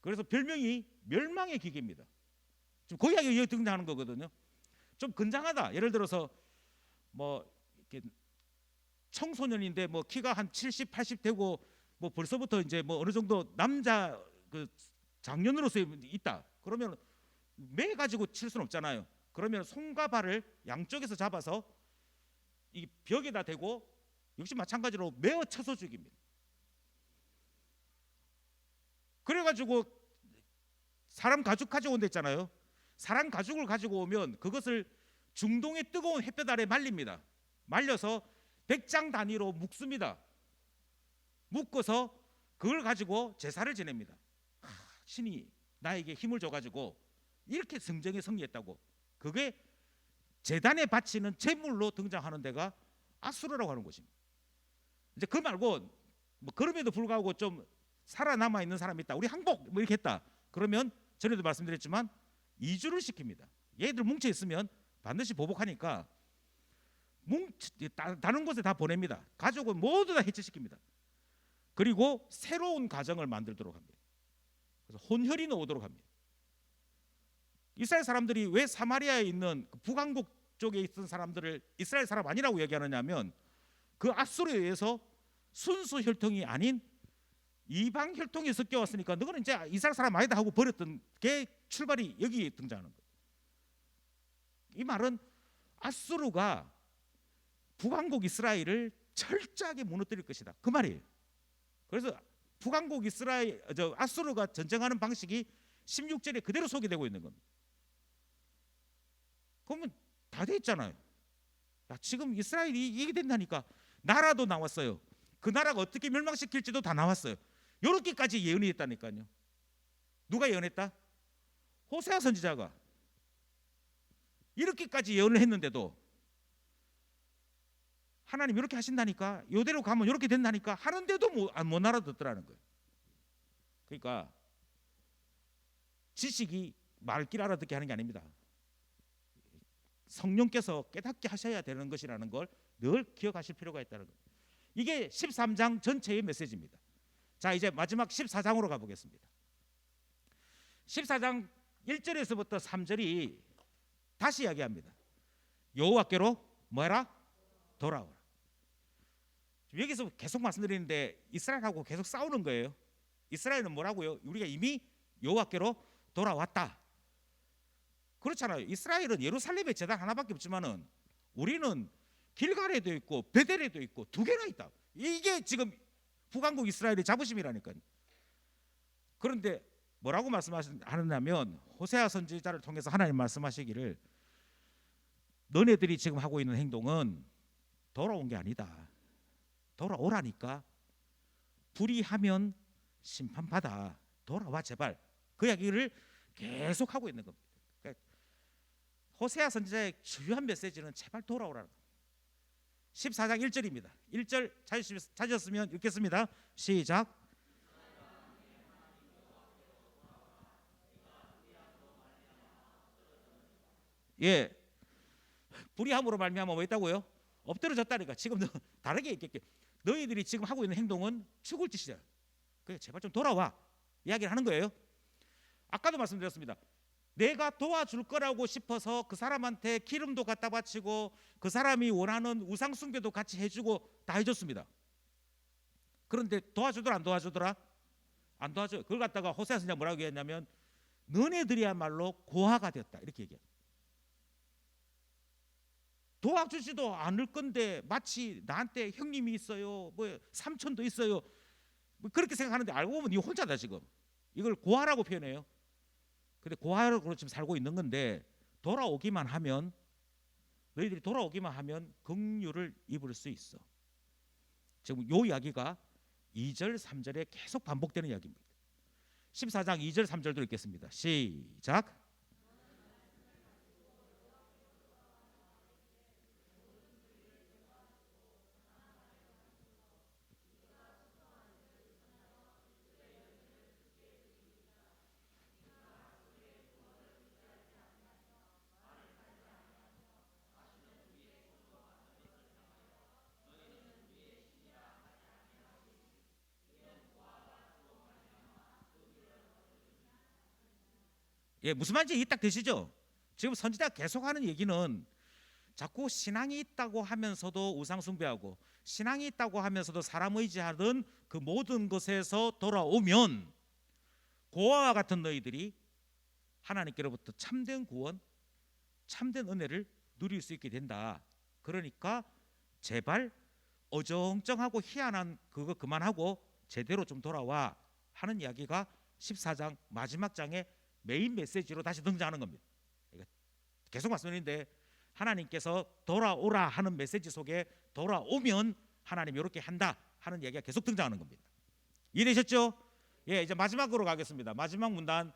그래서 별명이 멸망의 기계입니다. 지금 그 이야기가 등장하는 거거든요. 좀 건장하다. 예를 들어서 뭐 이렇게 청소년인데 뭐 키가 한 70, 80 되고 뭐 벌써부터 이제 뭐 어느 정도 남자 그 장년으로서 있다. 그러면 매 가지고 칠 수는 없잖아요. 그러면 손과 발을 양쪽에서 잡아서 이 벽에다 대고 역시 마찬가지로 매어 쳐서 죽입니다. 그래가지고 사람 가죽 가져온 데 있잖아요. 사람 가죽을 가지고 오면 그것을 중동의 뜨거운 햇볕 아래 말립니다. 말려서 100장 단위로 묶습니다. 묶어서 그걸 가지고 제사를 지냅니다. 신이 나에게 힘을 줘가지고 이렇게 성정에 승리했다고. 그게 제단에 바치는 제물로 등장하는 데가 아수르라고 하는 곳입니다. 이제 그 말고 뭐 그럼에도 불구하고 좀 살아남아 있는 사람이 있다. 우리 항복 뭐 이렇게 했다. 그러면 전에도 말씀드렸지만 이주를 시킵니다. 얘들 뭉쳐 있으면 반드시 보복하니까 다른 곳에 다 보냅니다. 가족은 모두 다 해체시킵니다. 그리고 새로운 가정을 만들도록 합니다. 그래서 혼혈이 오도록 합니다. 이스라엘 사람들이 왜 사마리아에 있는 북왕국 쪽에 있던 사람들을 이스라엘 사람 아니라고 얘기하느냐면 그 앗수르에 의해서 순수 혈통이 아닌 이방 혈통이 섞여왔으니까 너는 이제 이스라엘 사람 아니다 하고 버렸던 게 출발이 여기에 등장하는 거예요. 이 말은 앗수르가 북왕국 이스라엘을 철저하게 무너뜨릴 것이다, 그 말이에요. 그래서 북왕국 이스라엘 앗수르가 전쟁하는 방식이 16절에 그대로 소개되고 있는 겁니다. 그러면 다 돼 있잖아요. 야, 지금 이스라엘이 이게 된다니까. 나라도 나왔어요. 그 나라가 어떻게 멸망시킬지도 다 나왔어요. 이렇게까지 예언이 했다니까요. 누가 예언했다? 호세아 선지자가 이렇게까지 예언을 했는데도 하나님 이렇게 하신다니까, 이대로 가면 이렇게 된다니까 하는데도 못 알아듣더라는 거예요. 그러니까 지식이 말길 알아듣게 하는 게 아닙니다. 성령께서 깨닫게 하셔야 되는 것이라는 걸 늘 기억하실 필요가 있다는 거예요. 이게 13장 전체의 메시지입니다. 자, 이제 마지막 14장으로 가보겠습니다. 14장 1절에서부터 3절이 다시 이야기합니다. 여호와께로 뭐해라? 돌아오라. 여기서 계속 말씀드리는데 이스라엘하고 계속 싸우는 거예요. 이스라엘은 뭐라고요? 우리가 이미 여호와께로 돌아왔다. 그렇잖아요. 이스라엘은 예루살렘에 제단 하나밖에 없지만은 우리는 길갈에도 있고 베델에도 있고 두 개나 있다. 이게 지금 북왕국 이스라엘의 자부심이라니까요. 그런데 뭐라고 말씀하느냐면 호세아 선지자를 통해서 하나님 말씀하시기를 너네들이 지금 하고 있는 행동은 돌아온 게 아니다. 돌아오라니까. 불의하면 심판받아. 돌아와 제발. 그 이야기를 계속 하고 있는 겁니다. 그러니까 호세아 선지자의 주요한 메시지는 제발 돌아오라는 겁니다. 14장 1절입니다. 1절 찾으셨으면 읽겠습니다. 시작. 예, 불의함으로 말미암아 뭐 있다고요? 엎드러졌다니까. 지금 다르게 얘기할게. 너희들이 지금 하고 있는 행동은 죽을 짓이야. 그래 제발 좀 돌아와. 이야기를 하는 거예요. 아까도 말씀드렸습니다. 내가 도와줄 거라고 싶어서 그 사람한테 기름도 갖다 바치고 그 사람이 원하는 우상 숭배도 같이 해주고 다 해줬습니다. 그런데 도와주더라 안 도와주더라? 안 도와줘요. 그걸 갖다가 호세아 선지자가 뭐라고 얘기했냐면 너네들이야말로 고아가 되었다 이렇게 얘기해요. 도와주지도 않을 건데 마치 나한테 형님이 있어요, 뭐 삼촌도 있어요, 뭐 그렇게 생각하는데 알고 보면 네 혼자다 지금. 이걸 고아라고 표현해요. 근데 고아로 지금 살고 있는 건데 돌아오기만 하면 너희들이 돌아오기만 하면 긍휼을 입을 수 있어. 지금 요 이야기가 2절 3절에 계속 반복되는 이야기입니다. 14장 2절 3절도 읽겠습니다. 시작. 예, 무슨 말인지 이해 딱 되시죠? 지금 선지자가 계속하는 얘기는 자꾸 신앙이 있다고 하면서도 우상 숭배하고 신앙이 있다고 하면서도 사람 의지하던 그 모든 것에서 돌아오면 고아와 같은 너희들이 하나님께로부터 참된 구원, 참된 은혜를 누릴 수 있게 된다. 그러니까 제발 어정쩡하고 희한한 그거 그만하고 제대로 좀 돌아와 하는 이야기가 14장 마지막 장에 메인 메시지로 다시 등장하는 겁니다. 계속 말씀드리는데 하나님께서 돌아오라 하는 메시지 속에 돌아오면 하나님 이렇게 한다 하는 얘기가 계속 등장하는 겁니다. 이해되셨죠? 예, 이제 마지막으로 가겠습니다. 마지막 문단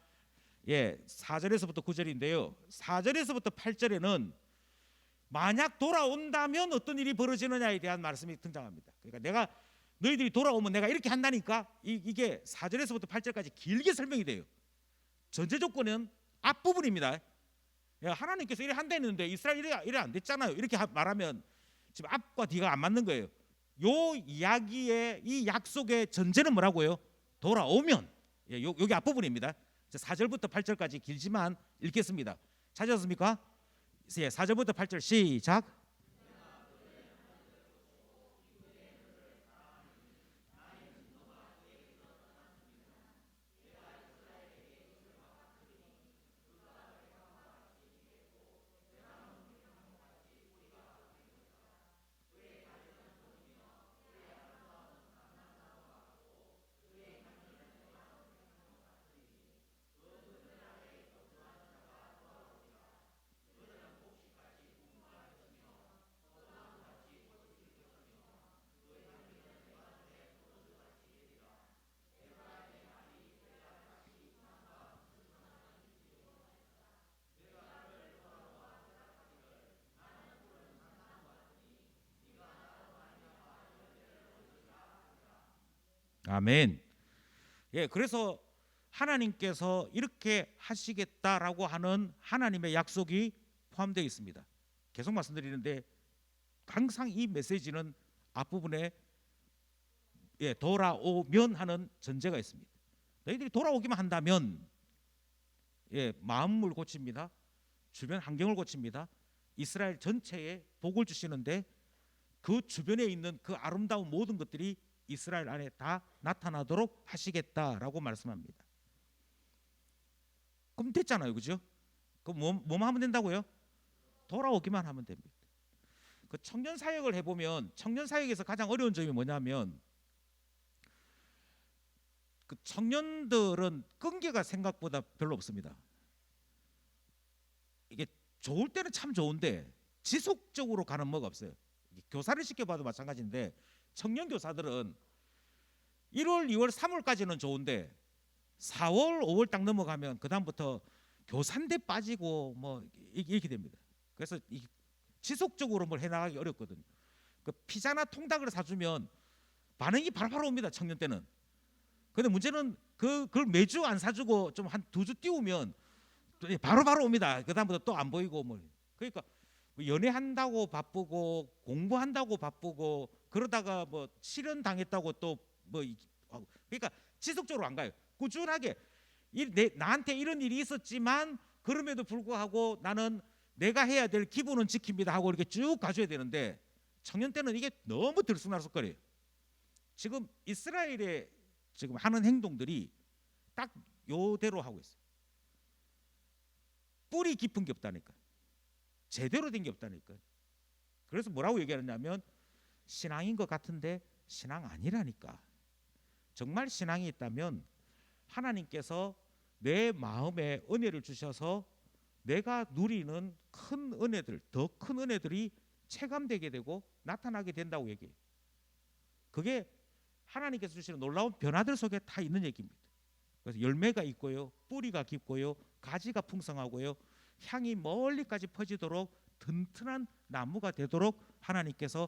4절에서부터 9절인데요. 4절에서부터 8절에는 만약 돌아온다면 어떤 일이 벌어지느냐에 대한 말씀이 등장합니다. 그러니까 내가 너희들이 돌아오면 내가 이렇게 한다니까 이게 4절에서부터 8절까지 길게 설명이 돼요. 전제 조건은 앞부분입니다. 하나님께서 이래 한다 했는데 이스라엘 이래 안 됐잖아요. 이렇게 말하면 지금 앞과 뒤가 안 맞는 거예요. 요 이야기의 이 약속의 전제는 뭐라고요? 돌아오면. 예, 여기 앞부분입니다. 4절부터 8절까지 길지만 읽겠습니다. 찾으셨습니까? 예, 4절부터 8절 시작. 아멘. 예, 그래서 하나님께서 이렇게 하시겠다라고 하는 하나님의 약속이 포함되어 있습니다. 계속 말씀드리는데 항상 이 메시지는 앞부분에 예, 돌아오면 하는 전제가 있습니다. 너희들이 돌아오기만 한다면 예, 마음을 고칩니다. 주변 환경을 고칩니다. 이스라엘 전체에 복을 주시는데 그 주변에 있는 그 아름다운 모든 것들이 이스라엘 안에 다 나타나도록 하시겠다라고 말씀합니다. 그럼 됐잖아요, 그죠? 그럼 뭐만 하면 된다고요? 돌아오기만 하면 됩니다. 그 청년 사역을 해보면 청년 사역에서 가장 어려운 점이 뭐냐면 그 청년들은 끈기가 생각보다 별로 없습니다. 이게 좋을 때는 참 좋은데 지속적으로 가는 뭐가 없어요. 교사를 시켜봐도 마찬가지인데 청년 교사들은 1월, 2월, 3월까지는 좋은데 4월, 5월 딱 넘어가면 그 다음부터 교사인데 빠지고 뭐 이렇게 됩니다. 그래서 지속적으로 뭘 해나가기 어렵거든요. 그 피자나 통닭을 사주면 반응이 바로바로 옵니다. 청년 때는. 근데 문제는 그걸 매주 안 사주고 좀 한 2주 띄우면 바로바로 옵니다. 그 다음부터 또 안 보이고 뭐. 그러니까 연애한다고 바쁘고 공부한다고 바쁘고 그러다가 뭐 실현 당했다고 또 뭐 그러니까 지속적으로 안 가요. 꾸준하게 나한테 이런 일이 있었지만 그럼에도 불구하고 나는 내가 해야 될 기분은 지킵니다 하고 이렇게 쭉 가줘야 되는데 청년 때는 이게 너무 들쑥날쑥거려요. 지금 이스라엘의 지금 하는 행동들이 딱 요대로 하고 있어요. 뿌리 깊은 게 없다니까. 제대로 된 게 없다니까. 그래서 뭐라고 얘기하냐면 신앙인 것 같은데 신앙 아니라니까. 정말 신앙이 있다면 하나님께서 내 마음에 은혜를 주셔서 내가 누리는 큰 은혜들, 더 큰 은혜들이 체감되게 되고 나타나게 된다고 얘기해요. 그게 하나님께서 주시는 놀라운 변화들 속에 다 있는 얘기입니다. 그래서 열매가 있고요, 뿌리가 깊고요, 가지가 풍성하고요, 향이 멀리까지 퍼지도록 튼튼한 나무가 되도록 하나님께서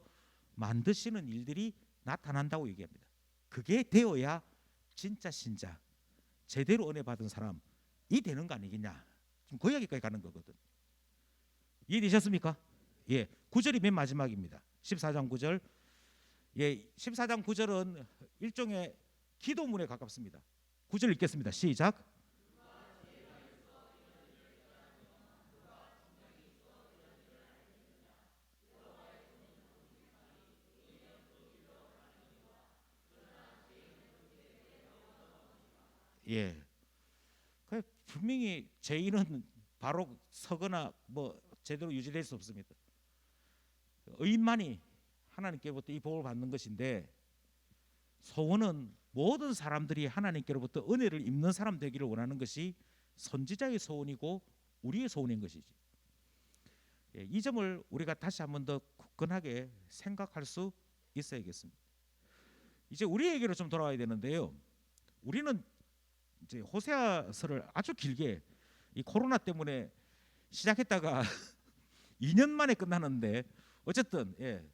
만드시는 일들이 나타난다고 얘기합니다. 그게 되어야 진짜 신자, 제대로 은혜 받은 사람이 되는 거 아니겠냐. 지금 그 이야기까지 가는 거거든. 이해되셨습니까? 예, 9절이 맨 마지막입니다. 14장 9절. 예, 14장 9절은 일종의 기도문에 가깝습니다. 9절 읽겠습니다. 시작. 예, 분명히 죄인은 바로 서거나 뭐 제대로 유지될 수 없습니다. 의인만이 하나님께로부터 이 복을 받는 것인데 소원은 모든 사람들이 하나님께로부터 은혜를 입는 사람 되기를 원하는 것이 선지자의 소원이고 우리의 소원인 것이지. 예, 이 점을 우리가 다시 한번 더 굳건하게 생각할 수 있어야겠습니다. 이제 우리에게로 좀 돌아와야 되는데요. 우리는 이제 호세아서를 아주 길게 이 코로나 때문에 시작했다가 2년 만에 끝나는데 어쨌든 예,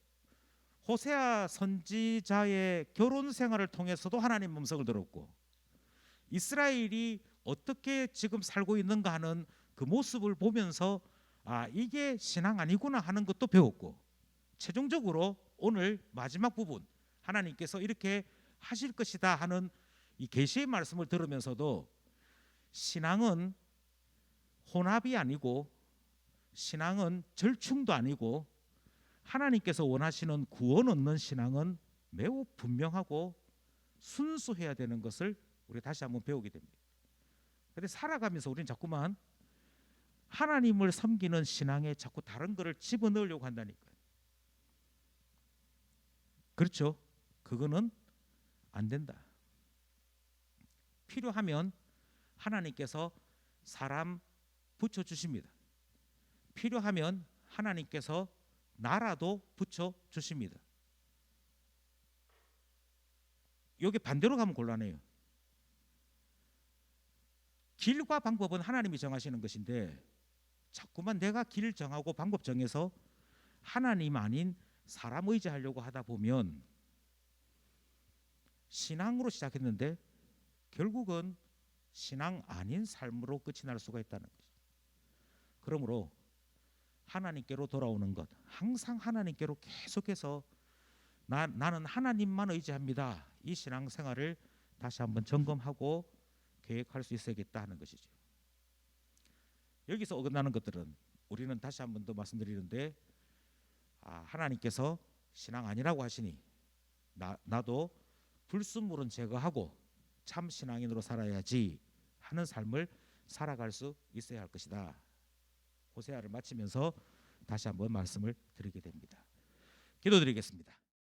호세아 선지자의 결혼 생활을 통해서도 하나님 음성을 들었고 이스라엘이 어떻게 지금 살고 있는가 하는 그 모습을 보면서 아 이게 신앙 아니구나 하는 것도 배웠고, 최종적으로 오늘 마지막 부분 하나님께서 이렇게 하실 것이다 하는 이 계시의 말씀을 들으면서도 신앙은 혼합이 아니고 신앙은 절충도 아니고 하나님께서 원하시는 구원 얻는 신앙은 매우 분명하고 순수해야 되는 것을 우리 다시 한번 배우게 됩니다. 그런데 살아가면서 우리는 자꾸만 하나님을 섬기는 신앙에 자꾸 다른 것을 집어넣으려고 한다니까요. 그렇죠? 그거는 안 된다. 필요하면 하나님께서 사람 붙여주십니다. 필요하면 하나님께서 나라도 붙여주십니다. 여기 반대로 가면 곤란해요. 길과 방법은 하나님이 정하시는 것인데 자꾸만 내가 길 정하고 방법 정해서 하나님 아닌 사람 의지하려고 하다 보면 신앙으로 시작했는데 결국은 신앙 아닌 삶으로 끝이 날 수가 있다는 거죠. 그러므로 하나님께로 돌아오는 것, 항상 하나님께로 계속해서 나는 하나님만 의지합니다. 이 신앙생활을 다시 한번 점검하고 계획할 수 있어야겠다 하는 것이죠. 여기서 어긋나는 것들은 우리는 다시 한번 더 말씀드리는데 하나님께서 신앙 아니라고 하시니 나도 불순물은 제거하고 참 신앙인으로 살아야지 하는 삶을 살아갈 수 있어야 할 것이다. 호세아를 마치면서 다시 한번 말씀을 드리게 됩니다. 기도드리겠습니다.